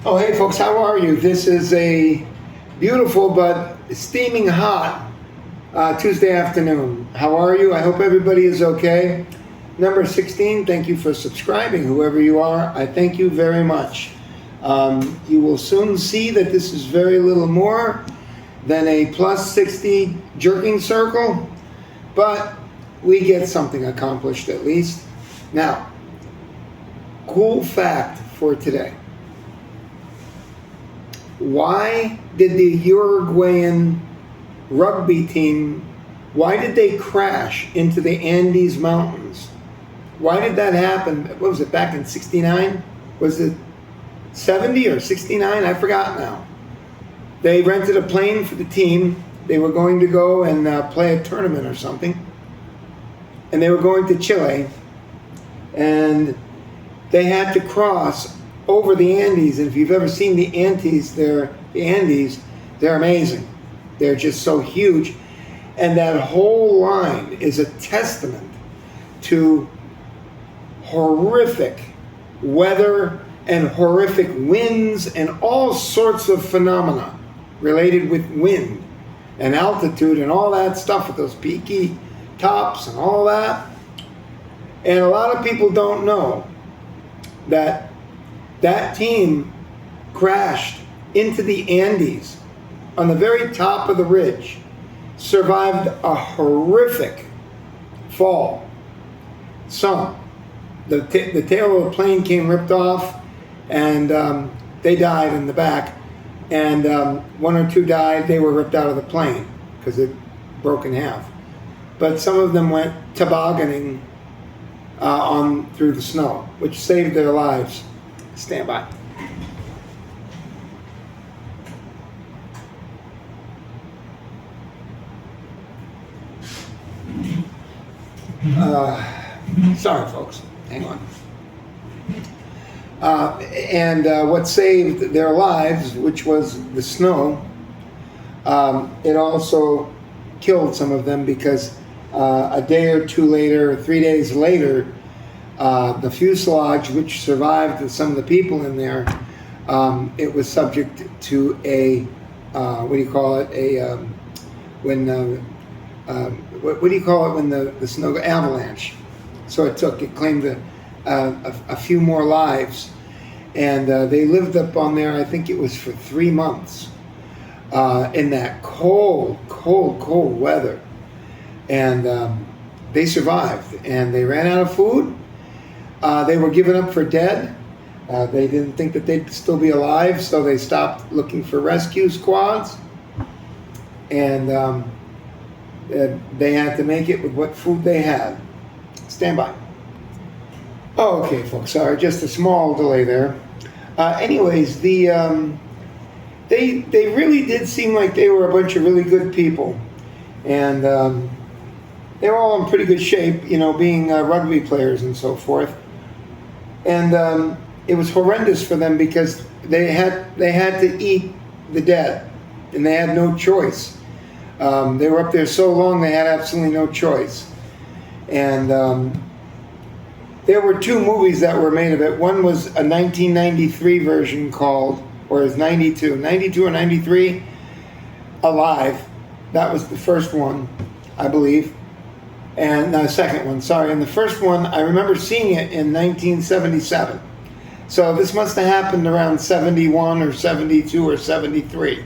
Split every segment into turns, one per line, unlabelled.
Oh, hey folks, how are you? This is a beautiful but steaming hot Tuesday afternoon. How are you? I hope everybody is okay. Number 16, thank you for subscribing, whoever you are. I thank you very much. You will soon see that this is very little more than a plus 60 jerking circle, but we get something accomplished at least. Now, cool fact for today. Why did the Uruguayan rugby team, why did they crash into the Andes Mountains? Why did that happen? What was it, back in 69? Was it 70 or 69? I forgot now. They rented a plane for the team. They were going to go and play a tournament or something. And they were going to Chile. And they had to cross over the Andes, and if you've ever seen the Andes, they're amazing. They're just so huge. And that whole line is a testament to horrific weather and horrific winds and all sorts of phenomena related with wind and altitude and all that stuff with those peaky tops and all that. And a lot of people don't know that that team crashed into the Andes on the very top of the ridge, survived a horrific fall. Some. The tail of the plane came ripped off, and they died in the back. And one or two died. They were ripped out of the plane because it broke in half. But some of them went tobogganing on through the snow, which saved their lives. Stand by. Sorry, folks. Hang on. And what saved their lives, which was the snow, it also killed some of them because a day or two later, 3 days later, the fuselage, which survived some of the people in there, it was subject to a, what do you call it? When the snow avalanche? So it claimed a few more lives, and they lived up on there. I think it was for 3 months in that cold weather, and they survived. And they ran out of food. They were given up for dead. They didn't think that they'd still be alive, so they stopped looking for rescue squads. And they had to make it with what food they had. Stand by. Oh, okay, folks. Sorry, just a small delay there. Anyways, they really did seem like they were a bunch of really good people, and they were all in pretty good shape, being rugby players and so forth. And it was horrendous for them because they had to eat the dead, and they had no choice. They were up there so long they had absolutely no choice. And there were 2 movies that were made of it. One was a 1993 version called, or is 92 or 93, Alive. That was the first one, I believe. And the second one, sorry. And the first one, I remember seeing it in 1977. So this must have happened around 71 or 72 or 73.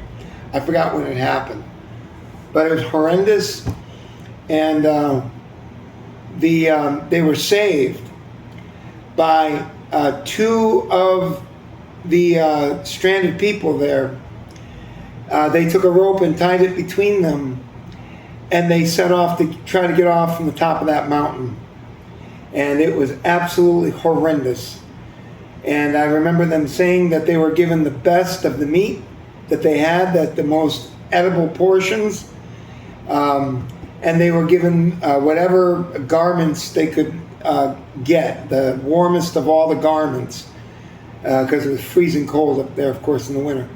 I forgot when it happened. But it was horrendous. And they were saved by 2 of the stranded people there. They took a rope and tied it between them, and they set off to try to get off from the top of that mountain. And it was absolutely horrendous. And I remember them saying that they were given the best of the meat that they had, that the most edible portions, and they were given whatever garments they could get, the warmest of all the garments, because it was freezing cold up there, of course, in the winter.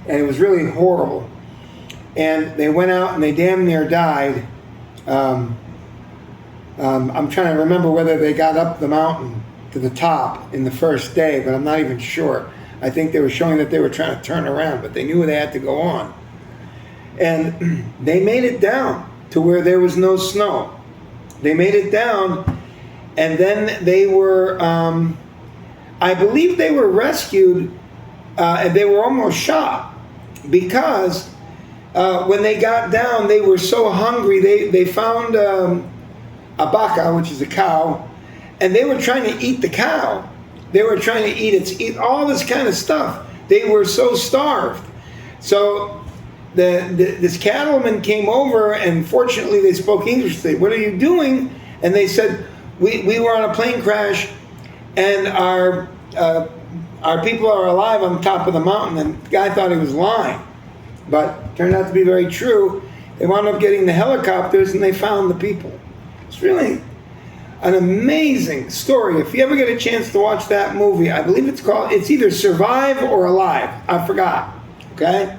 And it was really horrible. And they went out and they damn near died. I'm trying to remember whether they got up the mountain to the top in the first day, but I'm not even sure. I think they were showing that they were trying to turn around, but they knew they had to go on. And they made it down to where there was no snow. They made it down, and then they were, I believe they were rescued, and they were almost shot, because when they got down, they were so hungry. They found a baka, which is a cow, and they were trying to eat the cow. They were trying to eat all this kind of stuff. They were so starved. So this cattleman came over, and fortunately they spoke English. They said, "What are you doing?" And they said, we were on a plane crash, and our people are alive on top of the mountain." And the guy thought he was lying, but it turned out to be very true. They wound up getting the helicopters, and they found the people. It's really an amazing story. If you ever get a chance to watch that movie, I believe it's either Survive or Alive. I forgot. Okay?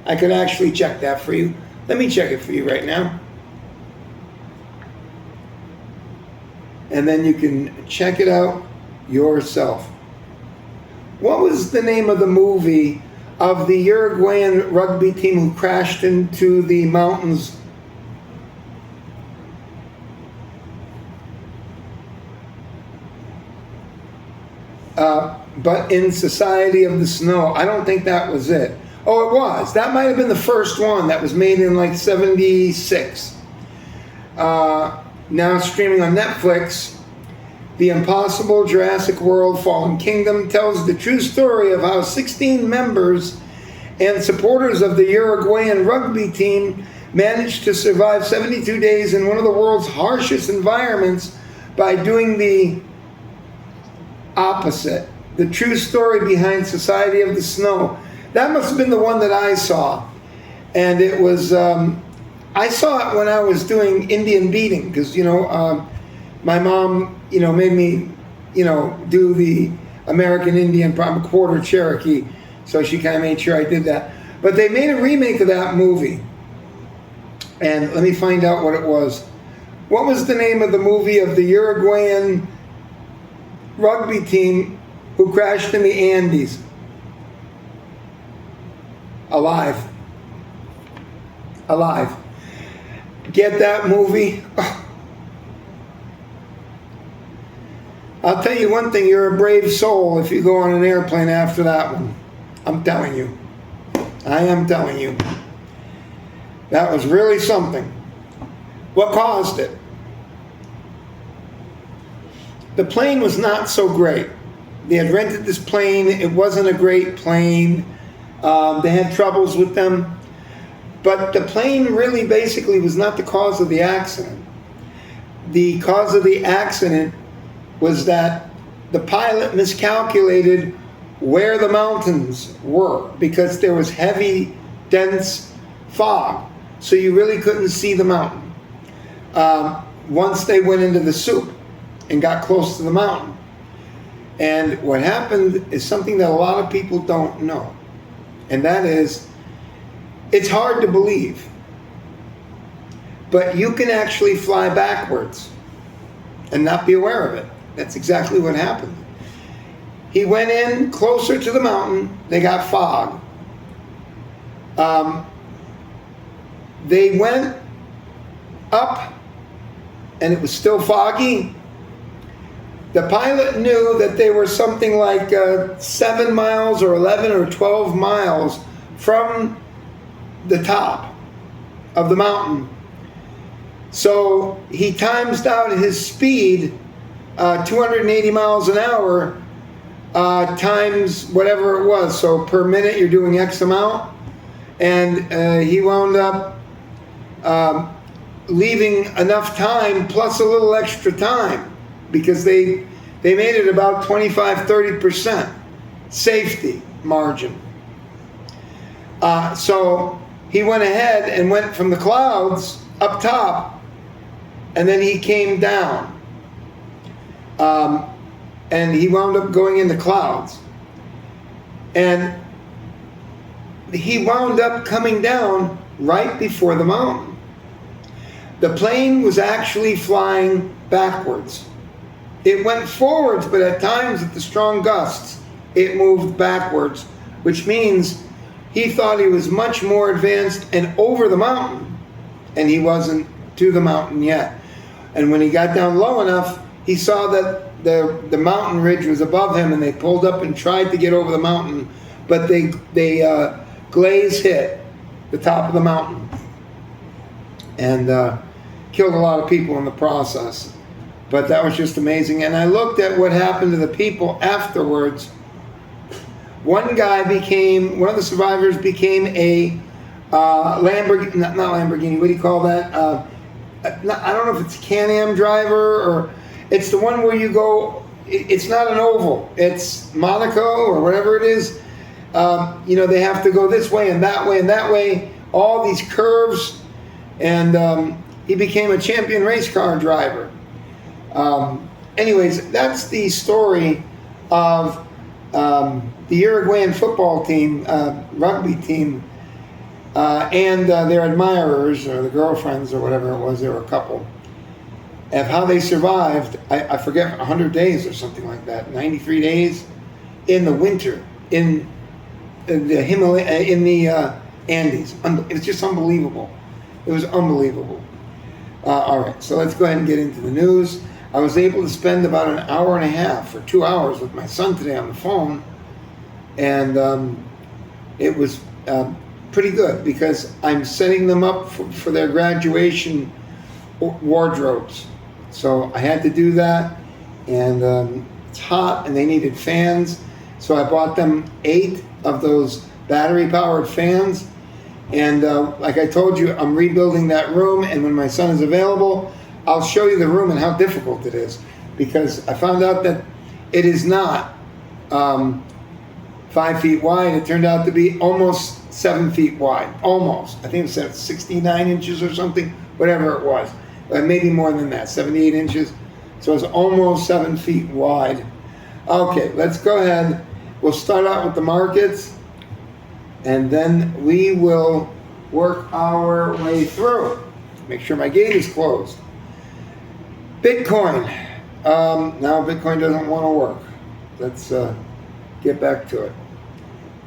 I could actually check that for you. Let me check it for you right now. And then you can check it out yourself. What was the name of the movie of the Uruguayan rugby team who crashed into the mountains? But in Society of the Snow. I don't think that was it. Oh, it was. That might have been the first one that was made in like 76. Now streaming on Netflix, The Impossible Jurassic World Fallen Kingdom tells the true story of how 16 members and supporters of the Uruguayan rugby team managed to survive 72 days in one of the world's harshest environments by doing the opposite. The true story behind Society of the Snow. That must have been the one that I saw. And it was, I saw it when I was doing Indian beating, because, my mom, made me, do the American Indian, I'm a quarter Cherokee, so she kind of made sure I did that. But they made a remake of that movie. And let me find out what it was. What was the name of the movie of the Uruguayan rugby team who crashed in the Andes? Alive. Alive. Get that movie? I'll tell you one thing, you're a brave soul if you go on an airplane after that one. I'm telling you. I am telling you. That was really something. What caused it? The plane was not so great. They had rented this plane. It wasn't a great plane. They had troubles with them. But the plane really basically was not the cause of the accident. The cause of the accident was that the pilot miscalculated where the mountains were, because there was heavy, dense fog. So you really couldn't see the mountain. Once they went into the soup and got close to the mountain. And what happened is something that a lot of people don't know. And that is, it's hard to believe, but you can actually fly backwards and not be aware of it. That's exactly what happened. He went in closer to the mountain. They got fog. They went up, and it was still foggy. The pilot knew that they were something like 7 miles or 11 or 12 miles from the top of the mountain. So he times out his speed, 280 miles an hour, times whatever it was. So per minute you're doing X amount. And he wound up leaving enough time plus a little extra time, because they made it about 25-30% safety margin. So he went ahead and went from the clouds up top, and then he came down. And he wound up going in the clouds. And he wound up coming down right before the mountain. The plane was actually flying backwards. It went forwards, but at times, at the strong gusts, it moved backwards, which means he thought he was much more advanced and over the mountain, and he wasn't to the mountain yet. And when he got down low enough, he saw that the mountain ridge was above him, and they pulled up and tried to get over the mountain, but they glaze hit the top of the mountain and killed a lot of people in the process. But that was just amazing. And I looked at what happened to the people afterwards. One of the survivors became a Lamborghini, not Lamborghini, what do you call that? I don't know if it's Can-Am driver, or it's the one where you go, it's not an oval, it's Monaco or whatever it is. They have to go this way and that way and that way, all these curves, and he became a champion race car driver. Anyways, that's the story of the Uruguayan football team, rugby team, and their admirers, or the girlfriends, or whatever it was, they were a couple, of how they survived, I forget, 100 days or something like that, 93 days in the winter, in the Himalaya, in the Andes. It was just unbelievable. It was unbelievable. All right, so let's go ahead and get into the news. I was able to spend about an hour and a half or 2 hours with my son today on the phone, and it was pretty good because I'm setting them up for their graduation wardrobes. So I had to do that, and it's hot, and they needed fans, so I bought them 8 of those battery-powered fans. And like I told you, I'm rebuilding that room, and when my son is available, I'll show you the room and how difficult it is, because I found out that it is not 5 feet wide. It turned out to be almost 7 feet wide. Almost. I think it said 69 inches or something, whatever it was. Maybe more than that, 78 inches. So it's almost 7 feet wide. Okay, let's go ahead. We'll start out with the markets, and then we will work our way through. Make sure my gate is closed. Bitcoin. Now Bitcoin doesn't want to work. Let's get back to it.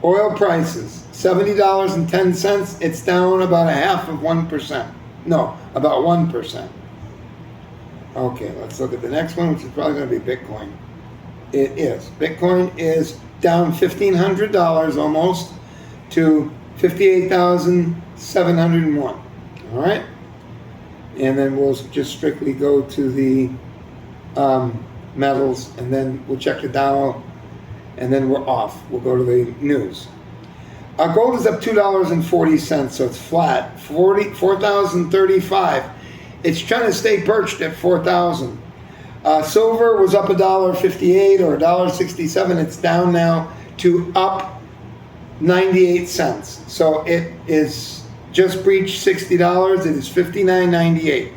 Oil prices, $70.10. It's down about 0.5%. No, about 1%. Okay, let's look at the next one, which is probably going to be Bitcoin. It is. Bitcoin is down $1,500 almost to 58,701. All right? And then we'll just strictly go to the metals, and then we'll check the Dow, and then we're off. We'll go to the news. Gold is up $2.40, so it's flat. 4,035. It's trying to stay perched at 4,000. Silver was up $1.58 or $1.67. It's down now to up 98 cents. So it is just breached $60. It is $59.98.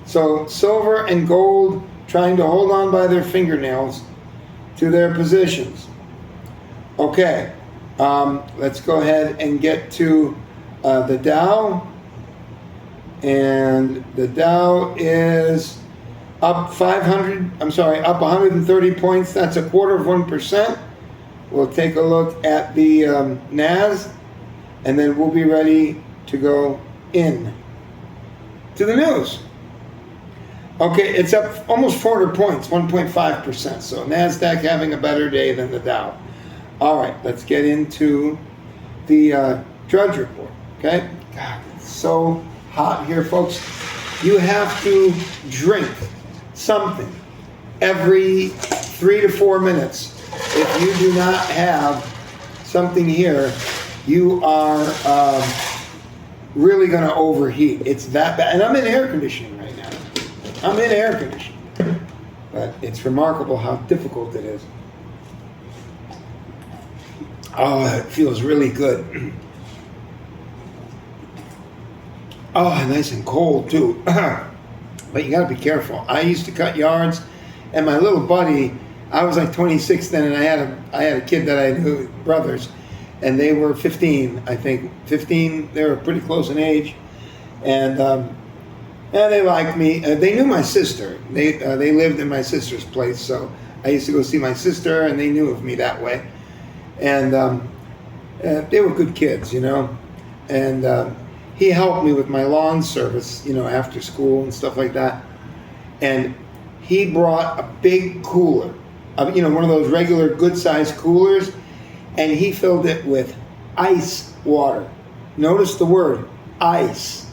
So silver and gold trying to hold on by their fingernails to their positions. Okay, let's go ahead and get to the Dow. And the Dow is up 130 points. That's 0.25%. We'll take a look at the NAS, and then we'll be ready to go in to the news. Okay, it's up almost 400 points, 1.5%. So NASDAQ having a better day than the Dow. All right, let's get into the Drudge Report. Okay, God, it's so hot here, folks. You have to drink something every 3 to 4 minutes. If you do not have something here, you are really going to overheat. It's that bad. And I'm in air conditioning right now. I'm in air conditioning. But it's remarkable how difficult it is. Oh, it feels really good. Oh, nice and cold too. But you got to be careful. I used to cut yards, and my little buddy, I was like 26 then, and I had a kid that I knew, brothers, and they were 15, I think. 15, they were pretty close in age, and they liked me. They knew my sister. They lived in my sister's place, so I used to go see my sister, and they knew of me that way. And they were good kids, you know. And he helped me with my lawn service, you know, after school and stuff like that. And he brought a big cooler, you know, one of those regular good-sized coolers, and he filled it with ice water. Notice the word, ice.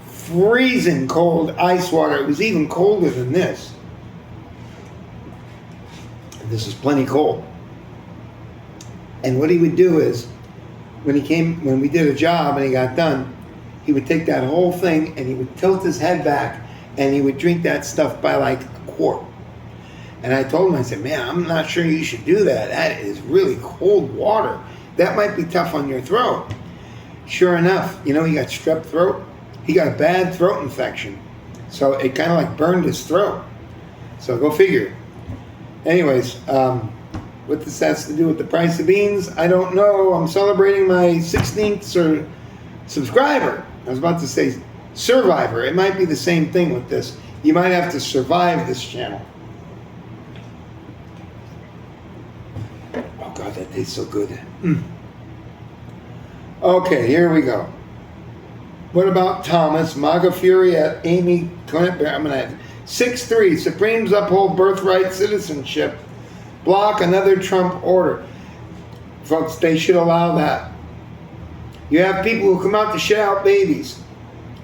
Freezing cold ice water. It was even colder than this. This is plenty cold. And what he would do is, when we did a job and he got done, he would take that whole thing and he would tilt his head back and he would drink that stuff by like a quart. And I told him, I said, man, I'm not sure you should do that. That is really cold water. That might be tough on your throat. Sure enough, you know, he got strep throat. He got a bad throat infection. So it kind of like burned his throat. So go figure. Anyways, what this has to do with the price of beans, I don't know. I'm celebrating my 16th subscriber. I was about to say survivor. It might be the same thing with this. You might have to survive this channel. Oh God, that tastes so good. Okay, here we go. What about Thomas, MAGA Fury at Amy Clement? I'm going to 6-3. Supremes uphold birthright citizenship. Block another Trump order. Folks, they should allow that. You have people who come out to shit out babies.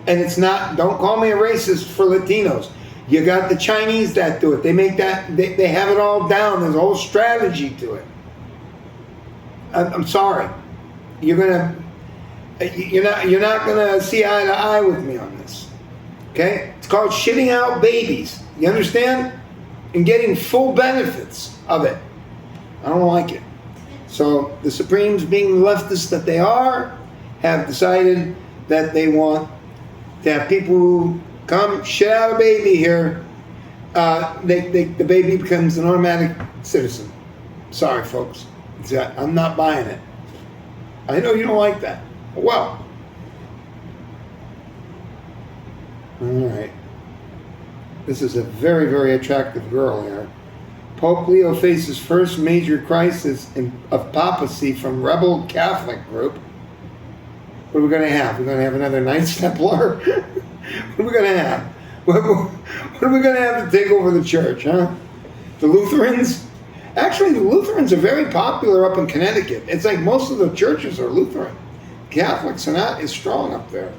And it's not, don't call me a racist for Latinos. You got the Chinese that do it. They make that, they have it all down. There's a whole strategy to it. I'm sorry. You're not gonna see eye to eye with me on this. Okay? It's called shitting out babies. You understand? And getting full benefits of it. I don't like it. So the Supremes, being the leftists that they are, have decided that they want to have people who come shit out a baby here. The baby becomes an automatic citizen. Sorry, folks. I'm not buying it. I know you don't like that. Well. All right. This is a very, very attractive girl here. Pope Leo faces first major crisis of papacy from rebel Catholic group. What are we going to have? We're going to have another Knights Templar? What are we going to have? What are we going to have to take over the church, huh? The Lutherans? Actually, the Lutherans are very popular up in Connecticut. It's like most of the churches are Lutheran. Catholics are not as strong up there.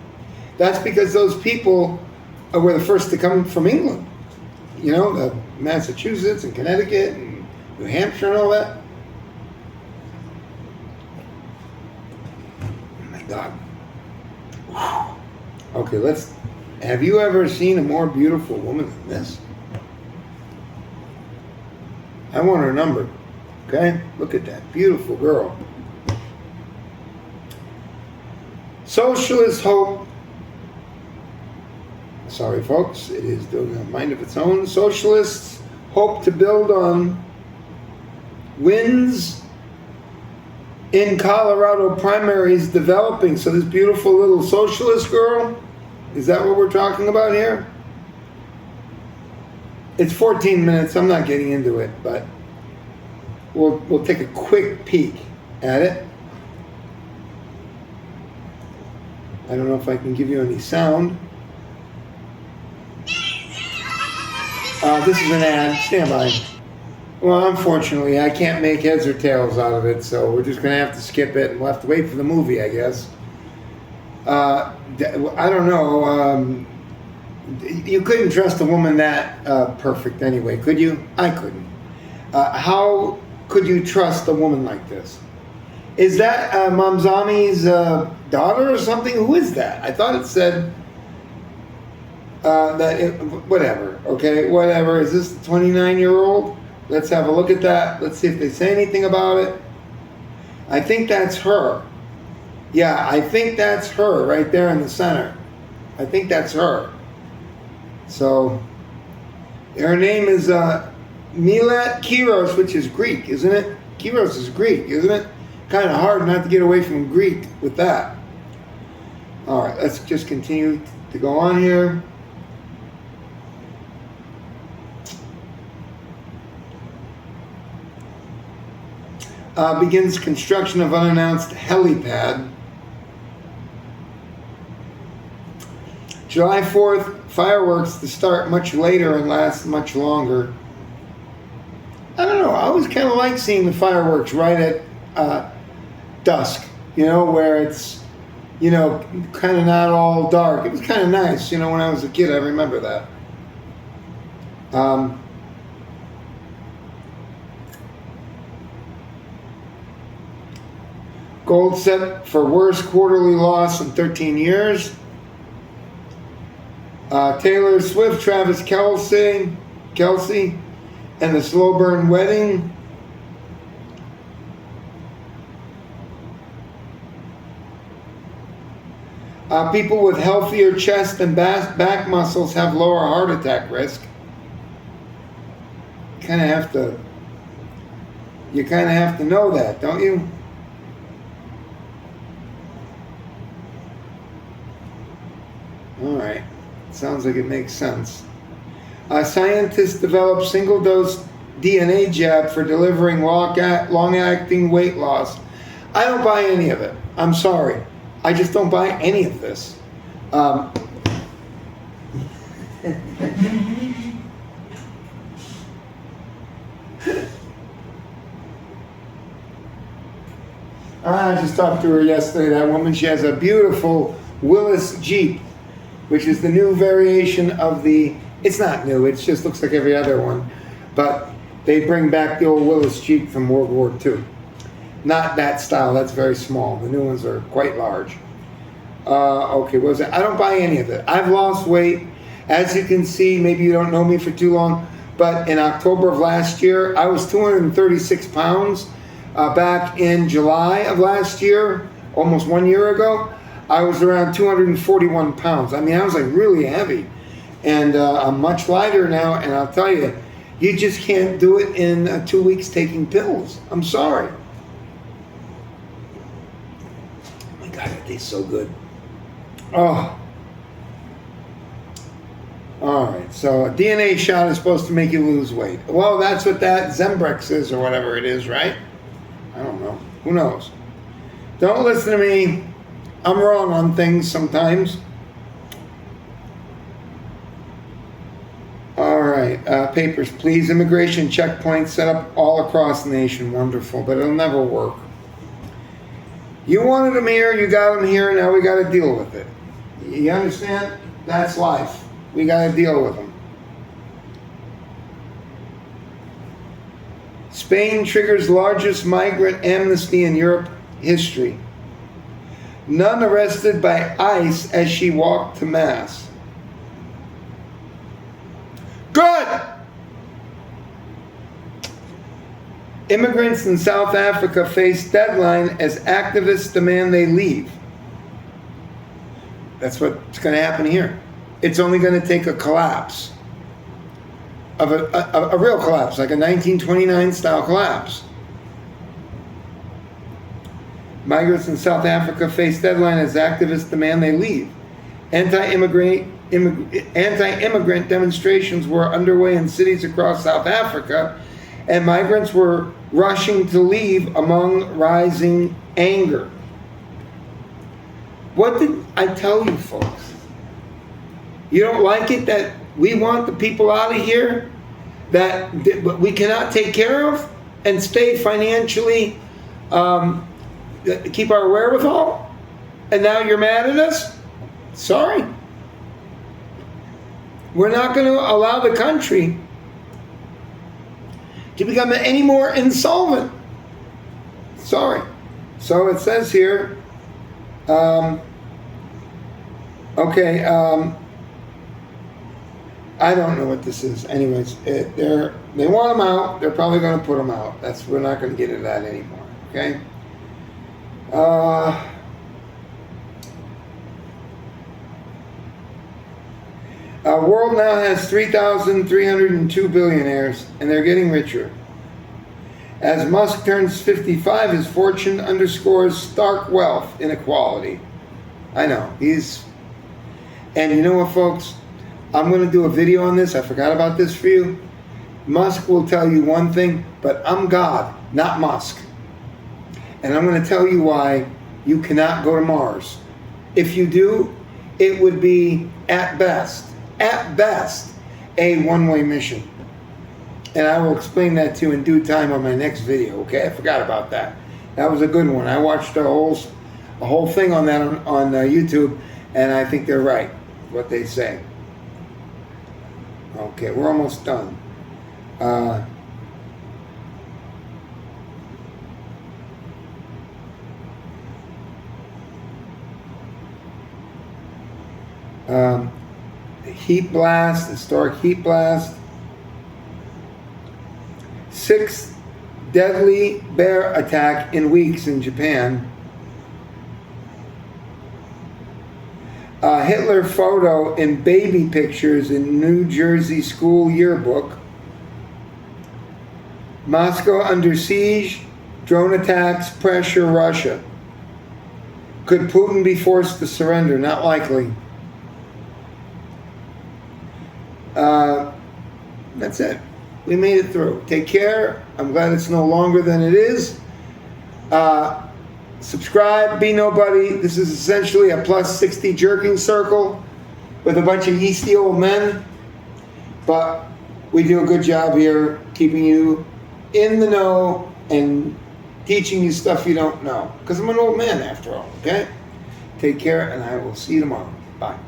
That's because those people were the first to come from England. You know, the Massachusetts and Connecticut and New Hampshire and all that. Oh my God. Whew. Okay, have you ever seen a more beautiful woman than this? I want her number. Okay? Look at that. Beautiful girl. Socialist hope. Sorry, folks. It is doing a mind of its own. Socialists hope to build on wins in Colorado primaries developing. So this beautiful little socialist girl, is that what we're talking about here? It's 14 minutes. I'm not getting into it, but we'll take a quick peek at it. I don't know if I can give you any sound. This is an ad. Stand by. Well, unfortunately, I can't make heads or tails out of it, so we're just going to have to skip it, and we'll have to wait for the movie, I guess. I don't know. You couldn't trust a woman that perfect anyway, could you? I couldn't. How could you trust a woman like this? Is that Mamzami's daughter or something? Who is that? I thought it said whatever, okay? Whatever. Is this the 29-year-old? Let's have a look at that. Let's see if they say anything about it. I think that's her. Yeah, I think that's her right there in the center. I think that's her. So, her name is Milat Kyros, which is Greek, isn't it? Kyros is Greek, isn't it? Kind of hard not to get away from Greek with that. All right, let's just continue to go on here. begins construction of unannounced helipad. July 4th, fireworks to start much later and last much longer. I don't know, I always kind of like seeing the fireworks right at dusk, you know, where it's, you know, kind of not all dark. It was kind of nice, you know, when I was a kid, I remember that. Gold set for worst quarterly loss in 13 years. Taylor Swift, Travis Kelce, and the slow burn wedding. People with healthier chest and back muscles have lower heart attack risk. You kind of have to know that, don't you? All right. Sounds like it makes sense. Scientists develop single-dose DNA jab for delivering long-acting weight loss. I don't buy any of it. I'm sorry. I just don't buy any of this. I just talked to her yesterday, that woman. She has a beautiful Willys Jeep, which is the new variation of the, it's not new, it just looks like every other one. But they bring back the old Willys Jeep from World War II. Not that style, that's very small. The new ones are quite large. Okay, what was it? I don't buy any of it. I've lost weight. As you can see, maybe you don't know me for too long, but in October of last year, I was 236 pounds. Back in July of last year, almost 1 year ago, I was around 241 pounds. I mean, I was like really heavy. And I'm much lighter now, and I'll tell you, you just can't do it in 2 weeks taking pills. I'm sorry. Oh my God, it tastes so good. Oh. All right, so a DNA shot is supposed to make you lose weight. Well, that's what that Zembrex is, or whatever it is, right? I don't know. Who knows? Don't listen to me. I'm wrong on things sometimes. All right, papers, please. Immigration checkpoints set up all across the nation. Wonderful, but it'll never work. You wanted them here, you got them here, now we got to deal with it. You understand? That's life. We got to deal with them. Spain triggers largest migrant amnesty in Europe history. Nun arrested by ICE as she walked to Mass. Good! Immigrants in South Africa face deadline as activists demand they leave. That's what's going to happen here. It's only going to take a collapse. Of a real collapse, like a 1929 style collapse. Migrants in South Africa face deadline as activists demand they leave. Anti-immigrant demonstrations were underway in cities across South Africa, and migrants were rushing to leave among rising anger. What did I tell you, folks? You don't like it that we want the people out of here that we cannot take care of and stay financially, keep our wherewithal, and now you're mad at us? Sorry. We're not going to allow the country to become any more insolvent. Sorry. So it says here, I don't know what this is. Anyways, they want them out. They're probably going to put them out. We're not going to get into that anymore. Okay. World now has 3,302 billionaires, and they're getting richer. As Musk turns 55, his fortune underscores stark wealth inequality. I know and you know what, folks? I'm going to do a video on this. I forgot about this for you. Musk will tell you one thing, but I'm God, not Musk. And I'm going to tell you why you cannot go to Mars. If you do, it would be at best, a one-way mission. And I will explain that to you in due time on my next video, okay? I forgot about that. That was a good one. I watched a whole thing on that on YouTube, and I think they're right, what they say. Okay, we're almost done. The heat blast, historic heat blast. 6th deadly bear attack in weeks in Japan. Hitler photo in baby pictures in New Jersey school yearbook. Moscow under siege, drone attacks pressure Russia. Could Putin be forced to surrender? Not likely. That's it. We made it through. Take care. I'm glad it's no longer than it is. Subscribe. Be nobody. This is essentially a plus 60 jerking circle with a bunch of yeasty old men. But we do a good job here keeping you in the know and teaching you stuff you don't know. Because I'm an old man after all, okay? Take care, and I will see you tomorrow. Bye.